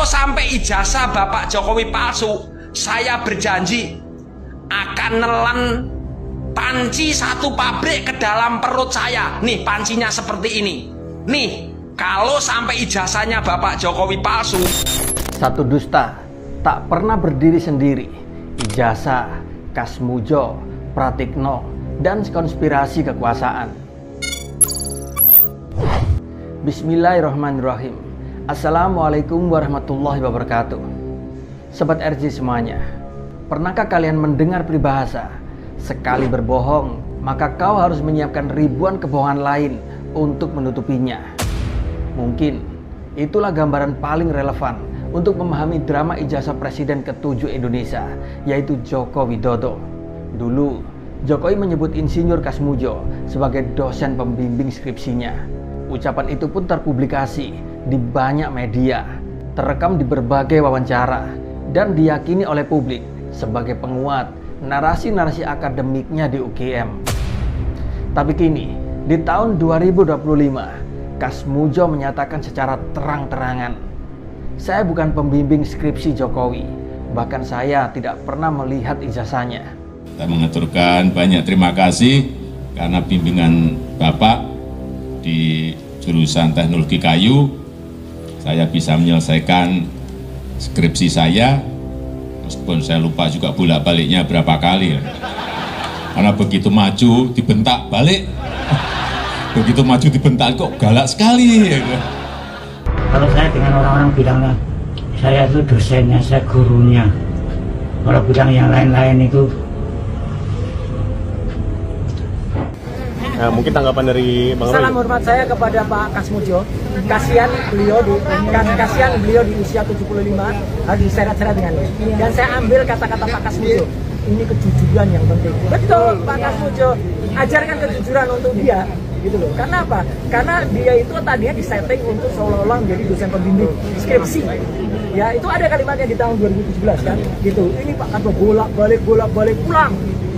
Kalau sampai ijazah Bapak Jokowi palsu, saya berjanji akan nelan panci satu pabrik ke dalam perut saya. Nih pancinya seperti ini. Nih, kalau sampai ijazahnya Bapak Jokowi palsu. Satu dusta tak pernah berdiri sendiri. Ijazah, Kasmujo, Pratikno, dan konspirasi kekuasaan. Bismillahirrahmanirrahim. Assalamualaikum warahmatullahi wabarakatuh. Sobat RJ semuanya, pernahkah kalian mendengar peribahasa, sekali berbohong, maka kau harus menyiapkan ribuan kebohongan lain untuk menutupinya? Mungkin itulah gambaran paling relevan untuk memahami drama ijazah Presiden ke-7 Indonesia, yaitu Joko Widodo. Dulu, Jokowi menyebut Insinyur Kasmujo sebagai dosen pembimbing skripsinya. Ucapan itu pun terpublikasi di banyak media, terekam di berbagai wawancara, dan diyakini oleh publik sebagai penguat narasi-narasi akademiknya di UGM. Tapi kini, di tahun 2025, Kasmujo menyatakan secara terang-terangan, saya bukan pembimbing skripsi Jokowi, bahkan saya tidak pernah melihat ijazahnya. Saya mengaturkan banyak terima kasih karena bimbingan Bapak di jurusan teknologi kayu, saya bisa menyelesaikan skripsi saya, meskipun saya lupa juga bolak-baliknya berapa kali ya. Karena begitu maju dibentak balik, begitu maju dibentak kok galak sekali ya. Kalau saya dengan orang-orang bilangnya, saya itu dosennya, saya gurunya. Kalau bilang yang lain-lain itu. Nah, mungkin tanggapan dari Bang Roy. Salam hormat saya kepada Pak Kasmujo. Kasihan beliau di usia 75 harus diseret-seret dengan ini. Dan saya ambil kata-kata Pak Kasmujo. Ini kejujuran yang penting. Betul, Pak Kasmujo. Ajarkan kejujuran untuk dia. Gitu loh. Karena apa? Karena dia itu tadinya disetting untuk seolah-olah menjadi dosen pembimbing skripsi. Ya, itu ada kalimatnya di tahun 2017 kan. Gitu. Ini Pak Kasmujo bolak-balik pulang.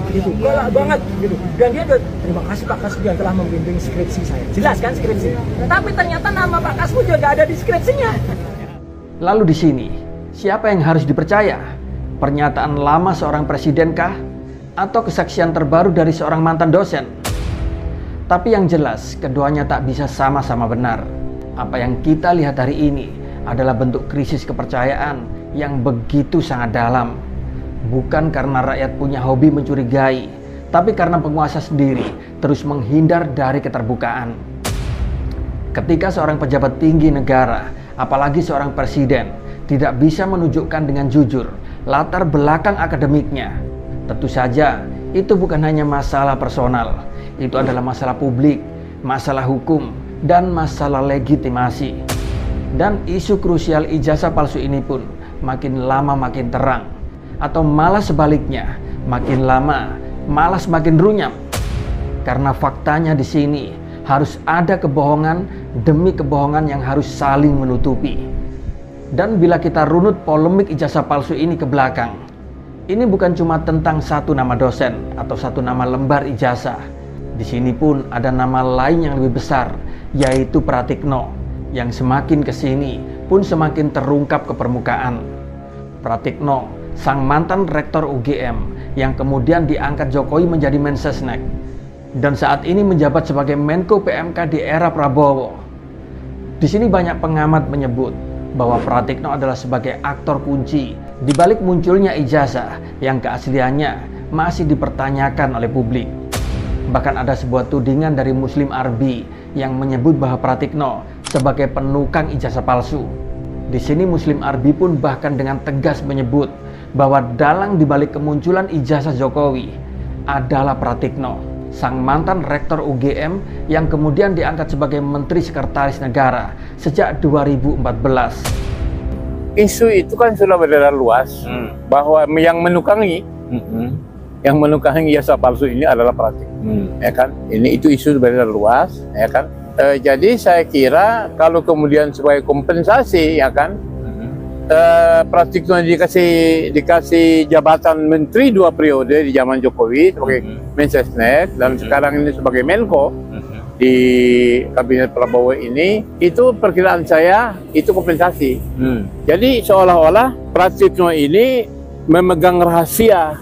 Gitu, galak banget gitu. Dan dia udah, terima kasih Pak Kasmujo yang telah membimbing skripsi saya. Jelas kan skripsi. Tapi ternyata nama Pak Kasmujo nggak ada di skripsinya. Lalu di sini, siapa yang harus dipercaya? Pernyataan lama seorang presiden kah? Atau kesaksian terbaru dari seorang mantan dosen? Tapi yang jelas, keduanya tak bisa sama-sama benar. Apa yang kita lihat hari ini adalah bentuk krisis kepercayaan yang begitu sangat dalam. Bukan karena rakyat punya hobi mencurigai, tapi karena penguasa sendiri terus menghindar dari keterbukaan. Ketika seorang pejabat tinggi negara, apalagi seorang presiden, tidak bisa menunjukkan dengan jujur latar belakang akademiknya, tentu saja itu bukan hanya masalah personal, itu adalah masalah publik, masalah hukum, dan masalah legitimasi. Dan isu krusial ijazah palsu ini pun makin lama makin terang, atau malah sebaliknya, makin lama malah semakin runyam. Karena faktanya di sini harus ada kebohongan demi kebohongan yang harus saling menutupi. Dan bila kita runut polemik ijazah palsu ini ke belakang, ini bukan cuma tentang satu nama dosen atau satu nama lembar ijazah. Di sini pun ada nama lain yang lebih besar, yaitu Pratikno, yang semakin kesini pun semakin terungkap ke permukaan. Pratikno, sang mantan rektor UGM yang kemudian diangkat Jokowi menjadi Mensesnek dan saat ini menjabat sebagai Menko PMK di era Prabowo. Di sini banyak pengamat menyebut bahwa Pratikno adalah sebagai aktor kunci di balik munculnya ijazah yang keasliannya masih dipertanyakan oleh publik. Bahkan ada sebuah tudingan dari Muslim Arbi yang menyebut bahwa Pratikno sebagai penukang ijazah palsu. Di sini Muslim Arbi pun bahkan dengan tegas menyebut bahwa dalang dibalik kemunculan ijazah Jokowi adalah Pratikno, sang mantan rektor UGM yang kemudian diangkat sebagai Menteri Sekretaris Negara sejak 2014. Isu itu kan sudah beredar luas bahwa yang menukangi ijazah palsu ini adalah Pratikno, ya kan? Itu isu beredar luas, ya kan? Jadi saya kira kalau kemudian sebagai kompensasi, ya kan? Pratikno dikasih jabatan menteri 2 periode di zaman Jokowi sebagai Mensesnek dan sekarang ini sebagai Menko, di kabinet Prabowo ini, itu perkiraan saya itu kompensasi. Jadi seolah-olah Pratikno ini memegang rahasia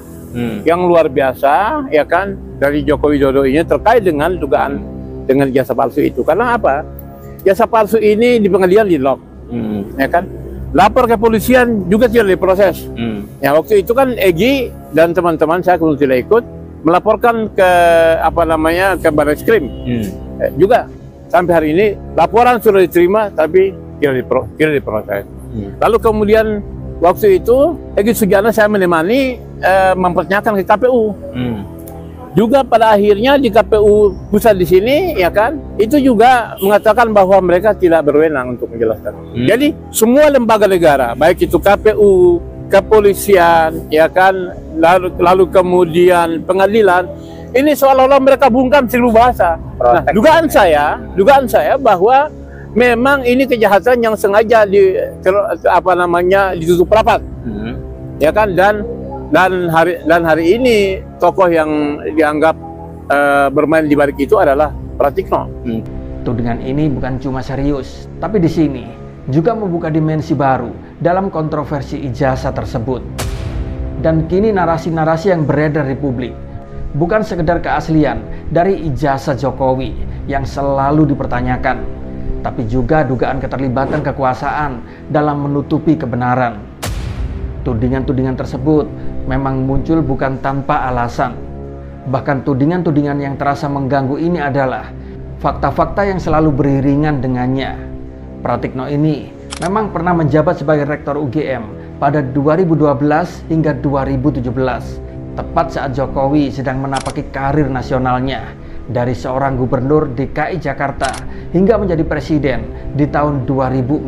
yang luar biasa, ya kan, dari Joko Widodo ini terkait dengan dugaan dengan jasa palsu itu. Karena apa? Jasa palsu ini di pengadilan di lock, ya kan. Lapor ke polisian juga tidak diproses. Ya waktu itu kan Egy dan teman-teman saya kemudian tidak ikut melaporkan ke ke Barreskrim. Juga sampai hari ini laporan sudah diterima tapi tidak diproses. Lalu kemudian waktu itu Egy Sujana saya menemani mempertanyakan ke KPU. Juga pada akhirnya di KPU pusat di sini, ya kan, itu juga mengatakan bahwa mereka tidak berwenang untuk menjelaskan. Jadi semua lembaga negara, baik itu KPU, kepolisian, ya kan, lalu kemudian pengadilan, ini seolah-olah mereka bungkam seribu bahasa. Nah, dugaan saya bahwa memang ini kejahatan yang sengaja ditutup rapat, ya kan, dan hari ini tokoh yang dianggap bermain di balik itu adalah Pratikno. Tudingan ini bukan cuma serius, tapi di sini juga membuka dimensi baru dalam kontroversi ijazah tersebut. Dan kini narasi-narasi yang beredar di publik bukan sekedar keaslian dari ijazah Jokowi yang selalu dipertanyakan, tapi juga dugaan keterlibatan kekuasaan dalam menutupi kebenaran. Tudingan-tudingan tersebut memang muncul bukan tanpa alasan. Bahkan tudingan-tudingan yang terasa mengganggu ini adalah fakta-fakta yang selalu beriringan dengannya. Pratikno ini memang pernah menjabat sebagai Rektor UGM pada 2012 hingga 2017, tepat saat Jokowi sedang menapaki karir nasionalnya dari seorang gubernur DKI Jakarta hingga menjadi presiden di tahun 2014.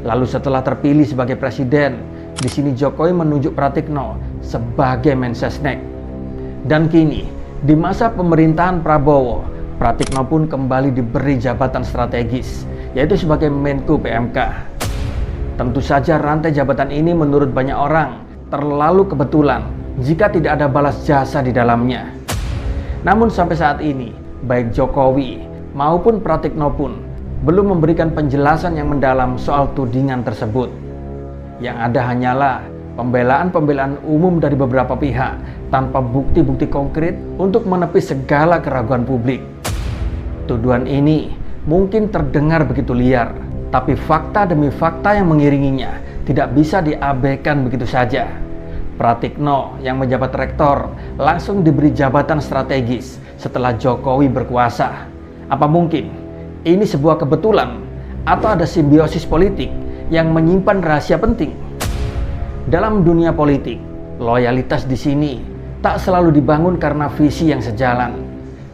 Lalu setelah terpilih sebagai presiden, di sini Jokowi menunjuk Pratikno sebagai Mensesnek. Dan kini, di masa pemerintahan Prabowo, Pratikno pun kembali diberi jabatan strategis, yaitu sebagai Menko PMK. Tentu saja rantai jabatan ini menurut banyak orang terlalu kebetulan jika tidak ada balas jasa di dalamnya. Namun sampai saat ini, baik Jokowi maupun Pratikno pun belum memberikan penjelasan yang mendalam soal tudingan tersebut. Yang ada hanyalah pembelaan-pembelaan umum dari beberapa pihak tanpa bukti-bukti konkret untuk menepis segala keraguan publik. Tuduhan ini mungkin terdengar begitu liar, tapi fakta demi fakta yang mengiringinya tidak bisa diabaikan begitu saja. Pratikno yang menjabat rektor langsung diberi jabatan strategis setelah Jokowi berkuasa. Apa mungkin ini sebuah kebetulan atau ada simbiosis politik yang menyimpan rahasia penting? Dalam dunia politik, loyalitas di sini tak selalu dibangun karena visi yang sejalan.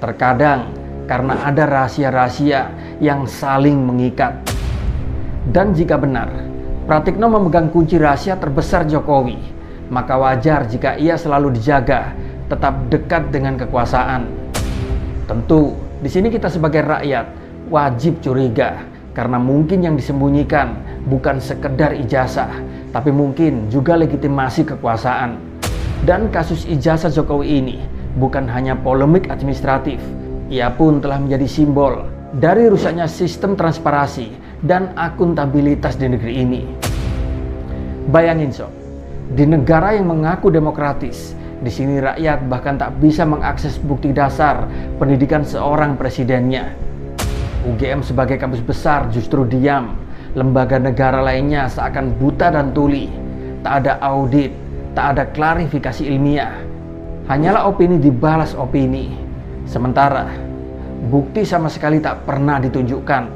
Terkadang karena ada rahasia-rahasia yang saling mengikat. Dan jika benar, Pratikno memegang kunci rahasia terbesar Jokowi, maka wajar jika ia selalu dijaga tetap dekat dengan kekuasaan. Tentu, di sini kita sebagai rakyat wajib curiga karena mungkin yang disembunyikan bukan sekedar ijazah, tapi mungkin juga legitimasi kekuasaan. Dan kasus ijazah Jokowi ini bukan hanya polemik administratif, ia pun telah menjadi simbol dari rusaknya sistem transparansi dan akuntabilitas di negeri ini. Bayangin sob, di negara yang mengaku demokratis, di sini rakyat bahkan tak bisa mengakses bukti dasar pendidikan seorang presidennya. UGM sebagai kampus besar justru diam. Lembaga negara lainnya seakan buta dan tuli. Tak ada audit, tak ada klarifikasi ilmiah. Hanyalah opini dibalas opini. Sementara bukti sama sekali tak pernah ditunjukkan.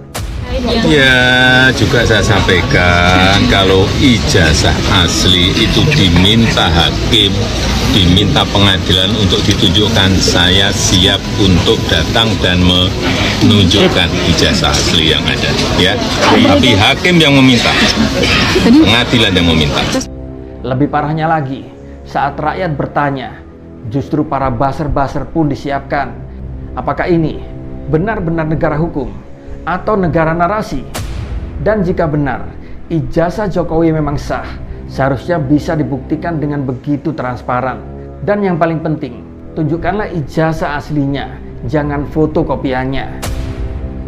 Ya, juga saya sampaikan kalau ijazah asli itu diminta hakim, diminta pengadilan untuk ditunjukkan, saya siap untuk datang dan menunjukkan ijazah asli yang ada, ya. Tapi hakim yang meminta, pengadilan yang meminta. Lebih parahnya lagi, saat rakyat bertanya, justru para buzzer-buzzer pun disiapkan. Apakah ini benar-benar negara hukum atau negara narasi? Dan jika benar ijazah Jokowi memang sah, seharusnya bisa dibuktikan dengan begitu transparan. Dan yang paling penting, tunjukkanlah ijazah aslinya jangan fotokopiannya.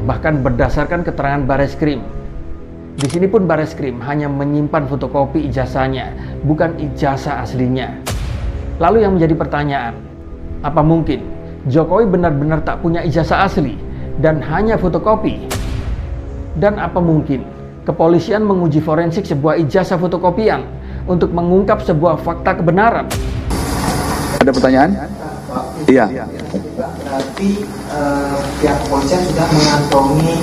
Bahkan berdasarkan keterangan Bareskrim, di sini pun Bareskrim hanya menyimpan fotokopi ijazahnya, bukan ijazah aslinya. Lalu yang menjadi pertanyaan, apa mungkin Jokowi benar-benar tak punya ijazah asli dan hanya fotokopi? Dan apa mungkin kepolisian menguji forensik sebuah ijazah fotokopian untuk mengungkap sebuah fakta kebenaran? Ada pertanyaan? Iya. Berarti pihak kepolisian sudah mengantongi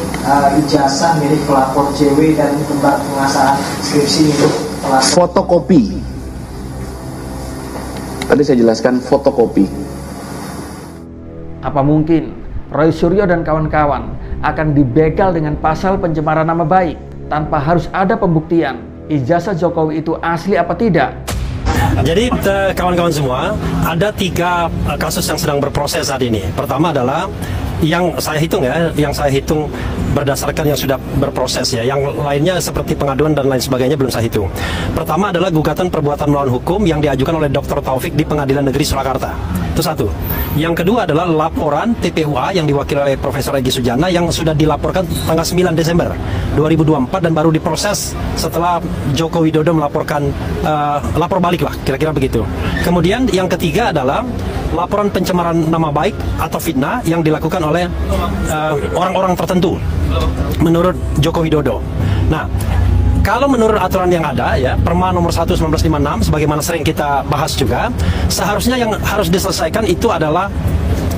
ijazah milik pelapor JW dan tempat pengasahan skripsi untuk pelapor. Fotokopi. Tadi saya jelaskan fotokopi. Apa mungkin Roy Suryo dan kawan-kawan akan dibegal dengan pasal pencemaran nama baik tanpa harus ada pembuktian ijazah Jokowi itu asli apa tidak? Jadi kawan-kawan semua, ada 3 kasus yang sedang berproses saat ini. Pertama adalah yang saya hitung berdasarkan yang sudah berproses ya. Yang lainnya seperti pengaduan dan lain sebagainya belum saya hitung. Pertama adalah gugatan perbuatan melawan hukum yang diajukan oleh Dr. Taufik di Pengadilan Negeri Surakarta. Itu satu. Yang kedua adalah laporan TPUA yang diwakili oleh Profesor Egy Sujana yang sudah dilaporkan tanggal 9 Desember 2024 dan baru diproses setelah Joko Widodo melaporkan lapor balik lah, kira-kira begitu. Kemudian yang ketiga adalah laporan pencemaran nama baik atau fitnah yang dilakukan oleh orang-orang tertentu menurut Joko Widodo. Nah, kalau menurut aturan yang ada ya, Perma nomor 1 1956 sebagaimana sering kita bahas juga, seharusnya yang harus diselesaikan itu adalah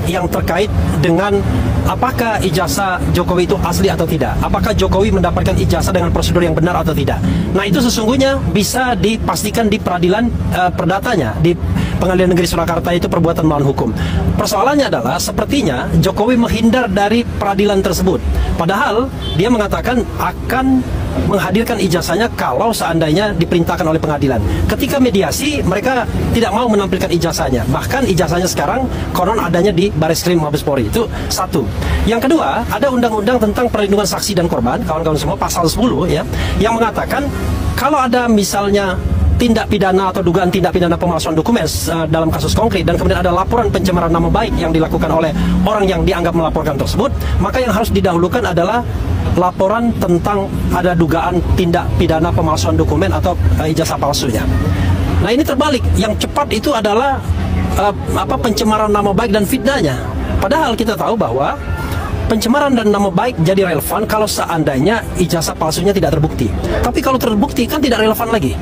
yang terkait dengan apakah ijazah Jokowi itu asli atau tidak. Apakah Jokowi mendapatkan ijazah dengan prosedur yang benar atau tidak. Nah, itu sesungguhnya bisa dipastikan di peradilan perdatanya, di Pengadilan Negeri Surakarta, itu perbuatan melawan hukum. Persoalannya adalah sepertinya Jokowi menghindar dari peradilan tersebut. Padahal dia mengatakan akan menghadirkan ijazahnya kalau seandainya diperintahkan oleh pengadilan. Ketika mediasi, mereka tidak mau menampilkan ijazahnya. Bahkan ijazahnya sekarang konon adanya di Bareskrim Mabes Polri. Itu satu. Yang kedua, ada undang-undang tentang perlindungan saksi dan korban, kawan-kawan semua, pasal 10 ya, yang mengatakan kalau ada misalnya tindak pidana atau dugaan tindak pidana pemalsuan dokumen dalam kasus konkret dan kemudian ada laporan pencemaran nama baik yang dilakukan oleh orang yang dianggap melaporkan tersebut, maka yang harus didahulukan adalah laporan tentang ada dugaan tindak pidana pemalsuan dokumen atau ijazah palsunya. Nah, ini terbalik, yang cepat itu adalah pencemaran nama baik dan fitnahnya. Padahal kita tahu bahwa pencemaran dan nama baik jadi relevan kalau seandainya ijazah palsunya tidak terbukti. Tapi kalau terbukti kan tidak relevan lagi.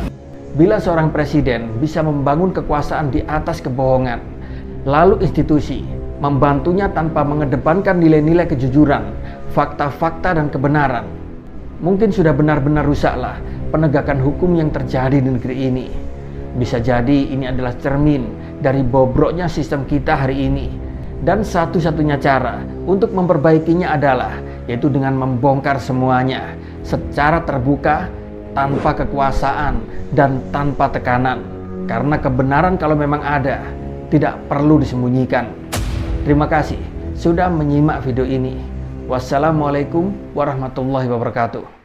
Bila seorang presiden bisa membangun kekuasaan di atas kebohongan, lalu institusi membantunya tanpa mengedepankan nilai-nilai kejujuran, fakta-fakta dan kebenaran, mungkin sudah benar-benar rusaklah penegakan hukum yang terjadi di negeri ini. Bisa jadi ini adalah cermin dari bobroknya sistem kita hari ini. Dan satu-satunya cara untuk memperbaikinya adalah yaitu dengan membongkar semuanya secara terbuka, tanpa kekuasaan dan tanpa tekanan. Karena kebenaran kalau memang ada, tidak perlu disembunyikan. Terima kasih sudah menyimak video ini. Wassalamualaikum warahmatullahi wabarakatuh.